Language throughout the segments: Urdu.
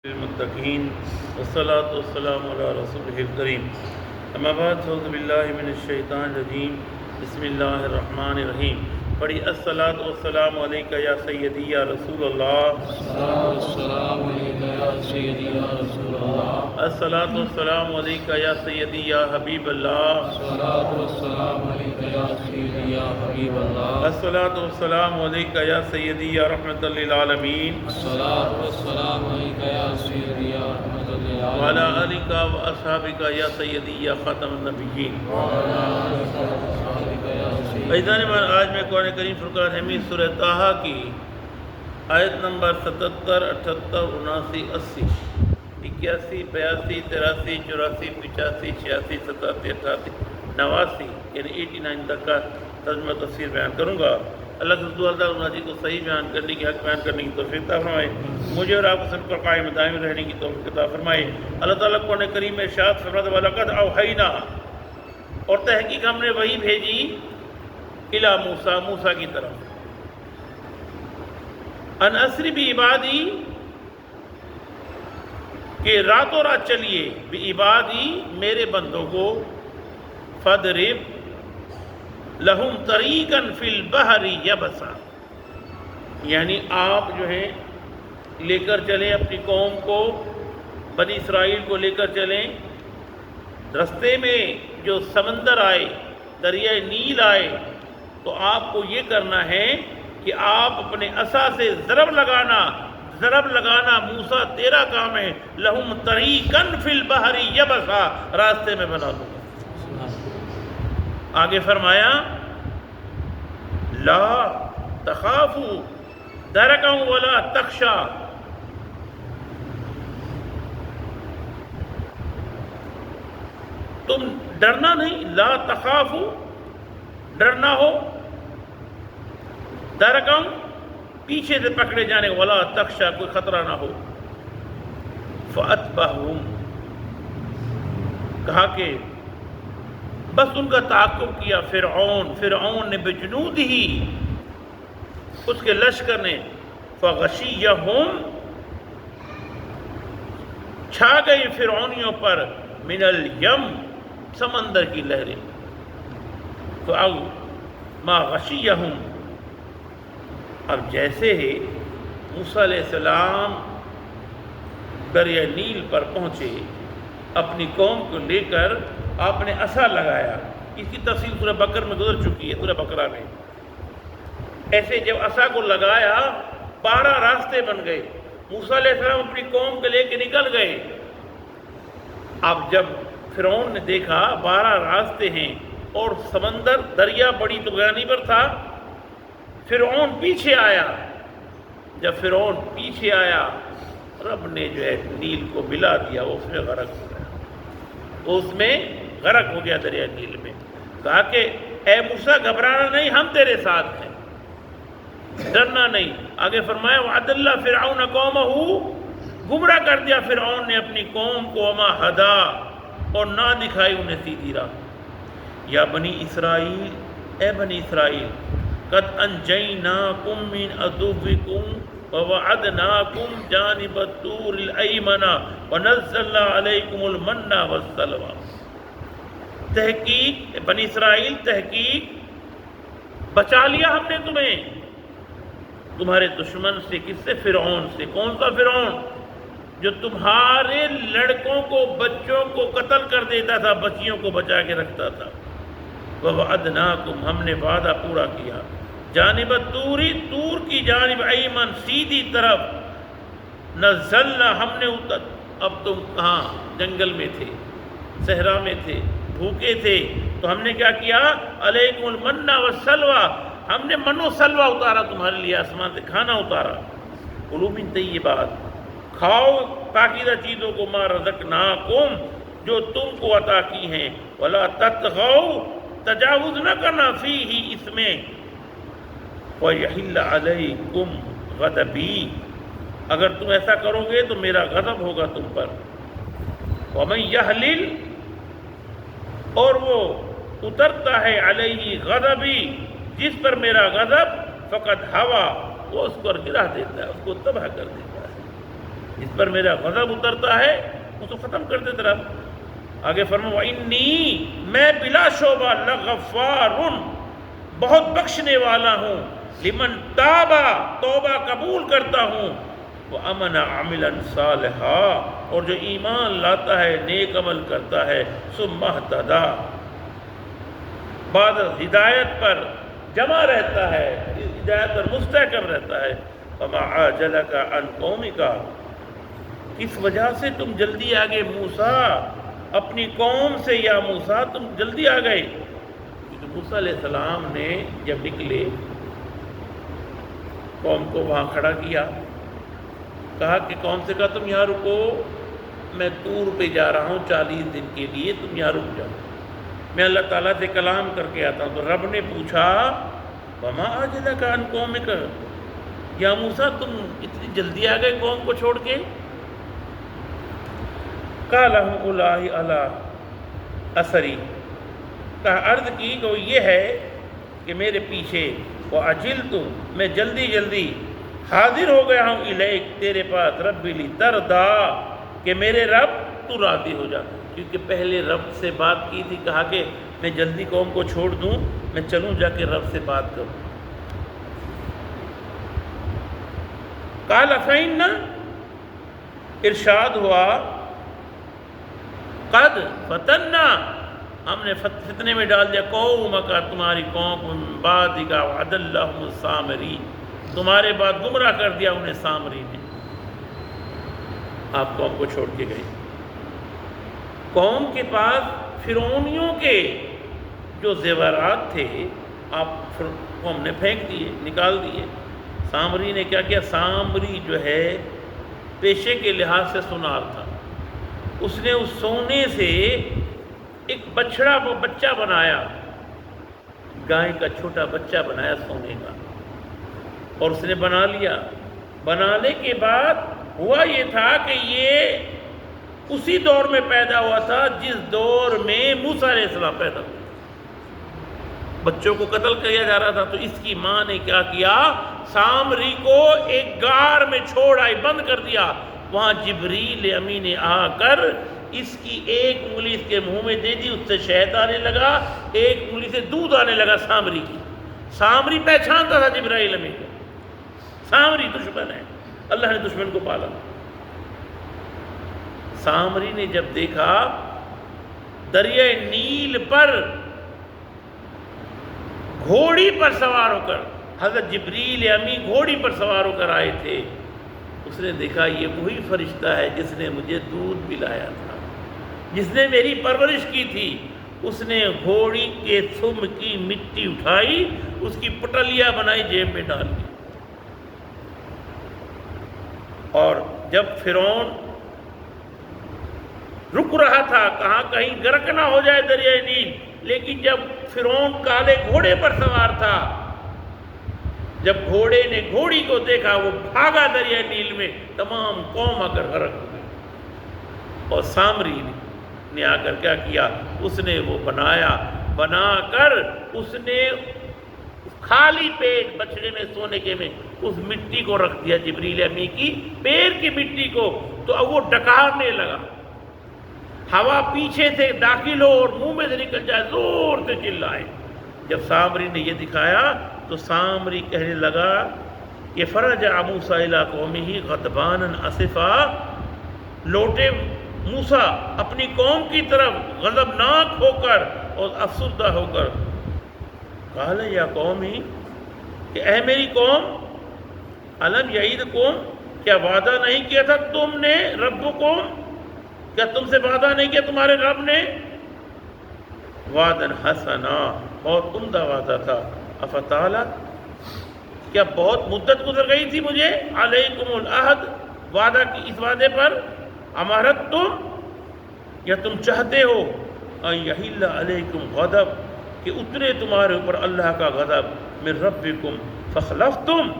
للمتقین والصلاة والسلام علی رسولہ الکریم اما بعد اعوذ باللہ من الشیطان الرجیم بسم اللہ الرحمن الرحیم پڑھی الصلاة والسلام علیکہ یا سیدی یا رسول اللہ السلام علیکہ یا سیدی یا رسول اللہ الصلاة والسلام علیکہ یا سیدی یا حبیب اللہ السلام علیکہ یا سیدی یا حبیب اللہ الصلاة والسلام علیکہ یا سیدی یا رحمت للعالمین السلام علیکہ یا سیدی یا رحمت للعالمین وعلی آلکہ و اصحابکہ یا سیدی یا خاتم النبیین عزیزان من، آج میں قرآن کریم فرقان حمید سورہ طٰہٰ کی آیت نمبر 77 78 79 80 81 82 83 84 85 86 87 88 89 یعنی 89 تک کا ترجمہ تفسیر بیان کروں گا۔ اللہ کے رسول اللہ علیہ کو صحیح بیان کرنے کی، حق بیان کرنے کی توفیق عطا فرمائے، مجھے اور آپ کو سب پر قائم دائم رہنے کی توفیق عطا فرمائے۔ اللہ تعالیٰ قرآن کریم میں ارشاد فرماتا ہے وَلَقَدْ أَوْحَيْنَا، اور تحقیق ہم نے وہی بھیجی اِلَى موسیٰ، موسیٰ کی طرف، ان اسری بعبادی، کہ راتوں رات چلیے، بعبادی میرے بندوں کو، فَضْرِبْ لَهُمْ طَرِيقًا فِي الْبَحْرِ يَبَسًا، یعنی آپ جو ہیں لے کر چلیں اپنی قوم کو، بنی اسرائیل کو لے کر چلیں، رستے میں جو سمندر آئے، دریائے نیل آئے، تو آپ کو یہ کرنا ہے کہ آپ اپنے عصا سے ضرب لگانا موسیٰ تیرا کام ہے، لہم طریقاً فی البحر یبسا، راستے میں بنا دوں گا۔ آگے فرمایا لا تخافوا درکا ولا تخشا، تم ڈرنا نہیں، لا تخافوا ڈرنا ہو، درکم پیچھے سے پکڑے جانے، ولا تخشا کوئی خطرہ نہ ہو۔ فَأَتْبَعَهُمْ، کہا کہ بس ان کا تعاقب کیا فرعون نے بجنودہ، اس کے لشکر نے، فَغَشِيَّهُمْ، چھا گئی فرعونیوں پر، من الیم، سمندر کی لہریں، مَا غَشِيَّهُمْ، اب جیسے ہی موسیٰ علیہ السلام دریائے نیل پر پہنچے، اپنی قوم کو لے کر آپ نے عصا لگایا، اس کی تفصیل سورہ بقرہ میں گزر چکی ہے، سورہ بقرہ میں، ایسے جب عصا کو لگایا 12 راستے بن گئے، موسیٰ علیہ السلام اپنی قوم کو لے کے نکل گئے۔ اب جب فرعون نے دیکھا 12 راستے ہیں اور سمندر دریا بڑی طغیانی پر تھا، فرعون پیچھے آیا، جب فرعون پیچھے آیا رب نے جو ہے نیل کو ملا دیا، اس میں غرق ہو گیا، اس میں غرق ہو گیا دریا نیل میں۔ کہا کہ اے موسیٰ گھبرانا نہیں، ہم تیرے ساتھ ہیں، ڈرنا نہیں۔ آگے فرمایا وَعَدَلَّ فِرْعَوْنَ قَوْمَهُ، گمراہ کر دیا فرعون نے اپنی قوم کو، وَمَا هَدَا، اور نہ دکھائی انہیں سیدھی راہ۔ یا بنی اسرائیل، اے بنی اسرائیل، قد انجیناکم من عدوکم ووعدناکم جانب الطور الایمن ونزلنا علیکم المن والسلوى، تحقیق بنی اسرائیل، تحقیق بچا لیا ہم نے تمہیں تمہارے دشمن سے، کس سے؟ فرعون سے۔ کون سا فرعون؟ جو تمہارے لڑکوں کو، بچوں کو قتل کر دیتا تھا، بچیوں کو بچا کے رکھتا تھا۔ وَوَعَدْنَاكُمْ، ہم نے وعدہ پورا کیا، جانب طوری، طور کی جانب، ایمن سیدھی طرف، نزلنا، ہم نے اب تم کہاں؟ جنگل میں تھے، صحرا میں تھے، بھوکے تھے، تو ہم نے کیا کیا؟ علیکم المن والسلوى، ہم نے من و سلوہ اتارا تمہارے لیے، آسمان سے کھانا اتارا۔ کلوا من طیبات، کھاؤ پاکیزہ چیزوں کو، ما رزقناکم، جو تم کو عطا کی ہیں، ولا تطغوا، تجاوز نہ کرنا، فیہ، اس میں، وَيَحِلَّ عَلَيْكُمْ غَضَبِي، اگر تم ایسا کرو گے تو میرا غضب ہوگا تم پر۔ وَمَنْ يَحْلِلْ، اور وہ اترتا ہے، علیہ غضبی، جس پر میرا غضب، فقط ہوا، وہ اس پر گرا دیتا ہے، اس کو تباہ کر دیتا ہے۔ اس پر میرا غضب اترتا ہے اس کو ختم کر دے تیرا. آگے فرمایا وَإِنِّي میں بلا شعبہ لغفارٌ بہت بخشنے والا ہوں لمن تابا توبہ قبول کرتا ہوں وَأَمَنَ عَمِلًا صَالِحًا اور جو ایمان لاتا ہے نیک عمل کرتا ہے ثُمَّ اهْتَدَىٰ بعد ہدایت پر جمع رہتا ہے ہدایت پر مستحکم رہتا ہے. فَمَا عَاجَلَكَ عَنْ قَوْمِكَ کس وجہ سے تم جلدی آ گئے موسیٰ اپنی قوم سے یا موسیٰ تم جلدی آ گئے. کیونکہ موسیٰ علیہ السلام نے جب نکلے قوم کو وہاں کھڑا کیا کہا کہ قوم سے کہا تم یہاں رکو میں طور پہ جا رہا ہوں 40 دن کے لیے تم یہاں رک جاؤ میں اللہ تعالیٰ سے کلام کر کے آتا ہوں. تو رب نے پوچھا وَمَا أَعْجَلَكَ عَنْ قَوْمِكَ یا موسیٰ تم اتنی جلدی آ گئے قوم کو چھوڑ کے. قَالَ هُمْ أُولَٰئِ عَلَىٰ أَثَرِي کہا عرض کی کہ وہ یہ ہے کہ میرے پیچھے وَعَجِلْتُ میں جلدی حاضر ہو گیا ہوں الیک تیرے پاس ربی لترضیٰ کہ میرے رب تو راضی ہو جا. کیونکہ پہلے رب سے بات کی تھی کہا کہ میں جلدی قوم کو چھوڑ دوں میں چلوں جا کے رب سے بات کروں. قال فإن ارشاد ہوا قد فتنا ہم نے فتنے میں ڈال دیا قوم کا تمہاری قوم بعد کا وعد اللہ السامری تمہارے بعد گمراہ کر دیا انہیں سامری نے. آپ قوم کو چھوڑ کے گئے. قوم کے پاس فرعونیوں کے جو زیورات تھے آپ قوم نے پھینک دیے نکال دیے. سامری نے کیا کیا سامری جو ہے پیشے کے لحاظ سے سونار تھا. اس نے اس سونے سے ایک بچہ بنایا گائے کا چھوٹا بچہ بنایا سونے کا اور اس نے بنا لیا. بنانے کے بعد ہوا یہ تھا کہ یہ اسی دور میں پیدا ہوا تھا جس دور میں موسیٰ علیہ السلام پیدا ہوئے. بچوں کو قتل کیا جا رہا تھا تو اس کی ماں نے کیا کیا سامری کو ایک غار میں چھوڑ آئی بند کر دیا. وہاں جبریل امین نے آ کر اس کی ایک انگلی اس کے منہ میں دے دی اس سے شہد آنے لگا ایک انگلی سے دودھ آنے لگا سامری کی. سامری پہچانتا تھا جبرائیل امین کو. سامری دشمن ہے اللہ نے دشمن کو پالا. سامری نے جب دیکھا دریائے نیل پر گھوڑی پر سوار ہو کر حضرت جبریل امی گھوڑی پر سوار ہو کر آئے تھے اس نے دیکھا یہ وہی فرشتہ ہے جس نے مجھے دودھ پلایا تھا جس نے میری پرورش کی تھی. اس نے گھوڑی کے سم کی مٹی اٹھائی اس کی پٹلیاں بنائی جیب میں ڈال دی. اور جب فرعون رک رہا تھا کہاں کہیں غرق نہ ہو جائے دریائے نیل لیکن جب فرعون کالے گھوڑے پر سوار تھا جب گھوڑے نے گھوڑی کو دیکھا وہ بھاگا دریائے نیل میں تمام قوم آ کر غرق ہو گئی. اور سامری نے آ کر کیا کیا اس نے وہ بنا کر اس نے خالی پیٹ بچڑے میں سونے کے میں اس مٹی کو رکھ دیا جبریل امی کی پیر کی مٹی کو. تو اب وہ ڈکارنے لگا ہوا پیچھے سے داخل ہو اور منہ میں سے نکل جائے زور سے چلائے. جب سامری نے یہ دکھایا تو سامری کہنے لگا کہ فرجع موسیٰ الی قومہ غضبانا اسفا لوٹے موسیٰ اپنی قوم کی طرف غضبناک ہو کر اور افسردہ ہو کر. قال یا قومی کہ اے میری قوم الم یعدکم کیا وعدہ نہیں کیا تھا تم نے ربکم کیا تم سے وعدہ نہیں کیا تمہارے رب نے وعدن حسنا بہت عمدہ وعدہ تھا. افتالت کیا بہت مدت گزر گئی تھی مجھے علیکم العہد وعدہ کی اس وعدے پر امارت تم یا تم چاہتے ہو ان یحل علیکم غضب کہ اترے تمہارے اوپر اللہ کا غضب من ربکم فخلفتم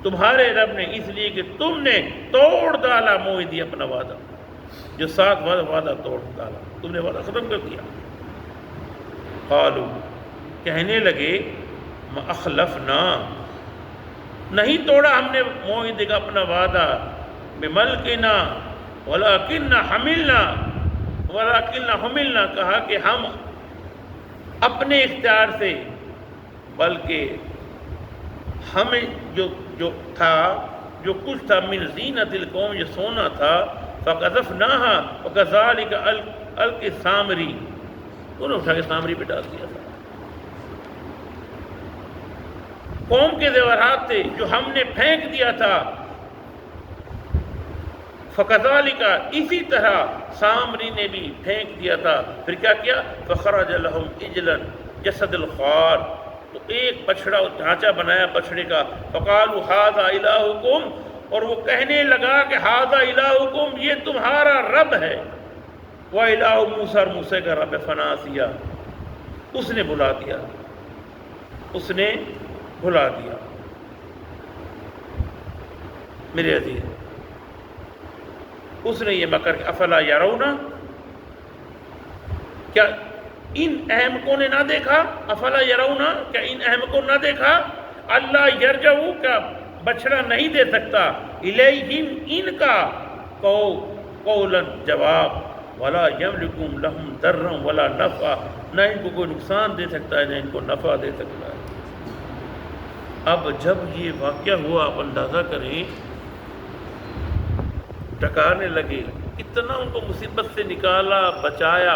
تمہارے رب نے اس لیے کہ تم نے توڑ ڈالا موعدی اپنا وعدہ جو ساتھ وعدہ توڑ ڈالا تم نے وعدہ ختم کر دیا. قالوا کہنے لگے ما اخلفنا نہیں توڑا ہم نے موعدے کا اپنا وعدہ بملکنا ولکن حملنا کہا کہ ہم اپنے اختیار سے، بلکہ ہمیں جو تھا، جو کچھ تھا من زینت القوم، یہ سونا تھا، فقذفناها وكذلك القى السامری، انہوں نے اٹھا کے سامری پہ ڈال دیا تھا۔ قوم کے زیورات تھے جو ہم نے پھینک دیا تھا، فَكَذَلِكَ اسی طرح سامری نے بھی پھینک دیا تھا۔ پھر کیا کیا؟ فَخَرَجَ لَهُمْ عِجْلًا جَسَدَ الْخَوَارِ، تو ایک بچڑا ڈھانچہ بنایا بچڑے کا، فَقَالُوا هَذَا إِلَٰهُكُمْ، اور وہ کہنے لگا کہ هَذَا إِلَٰهُكُمْ، یہ تمہارا رب ہے، وَإِلَٰهُ مُوسَىٰ، اور موسیٰ کا رب فَنَاسِیَا، اس نے بھلا دیا، اس نے بھلا دیا۔ میرے عزیز، اس نے یہ مکر کہ افلا یرون، کیا ان احمقوں نے نہ دیکھا؟ افلا یرون، کیا ان احمقوں نے نہ دیکھا؟ اللہ یرجعو، کا بچڑا نہیں دے سکتا، الیہم، ان کا قولا جواب، ولا یملکون لہم ضرا ولا نفع، نہ ان کو کوئی نقصان دے سکتا ہے نہ ان کو نفع دے سکتا ہے۔ اب جب یہ واقعہ ہوا، آپ اندازہ کریں، ڈکارنے لگے، اتنا ان کو مصیبت سے نکالا، بچایا،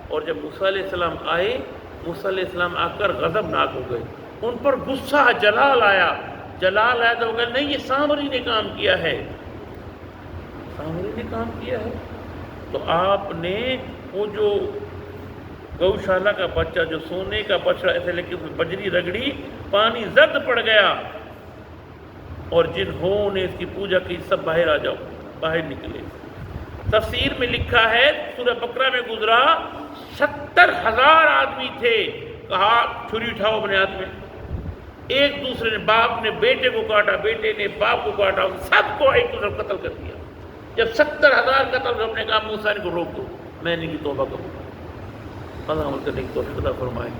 اور جب موسیٰ علیہ السلام آئے، موسیٰ علیہ السلام آ کر غضبناک ہو گئے، ان پر غصہ، جلال آیا تو وہ کہا نہیں، یہ سامری نے کام کیا ہے، سامری نے کام کیا ہے۔ تو آپ نے وہ جو گوشالہ کا بچہ، جو سونے کا بچڑا ایسے لے کے بجری رگڑی، پانی زرد پڑ گیا، اور جنہوں نے اس کی پوجا کی سب باہر آ جاؤ، باہر نکلے۔ تفسیر میں لکھا ہے، سورہ بقرہ میں گزرا، 70,000 آدمی تھے، کہا چھری اٹھاؤ اپنے ہاتھ میں، ایک دوسرے نے، باپ نے بیٹے کو کاٹا، بیٹے نے باپ کو کاٹا، سب کو ایک دوسرے قتل کر دیا۔ جب 70,000 قتل ہوئے، نے کہا موسیٰ کو روک دو، میں ان کی توبہ کروں گا، اللہ عمل کرنے کی توفیق عطا فرمائے۔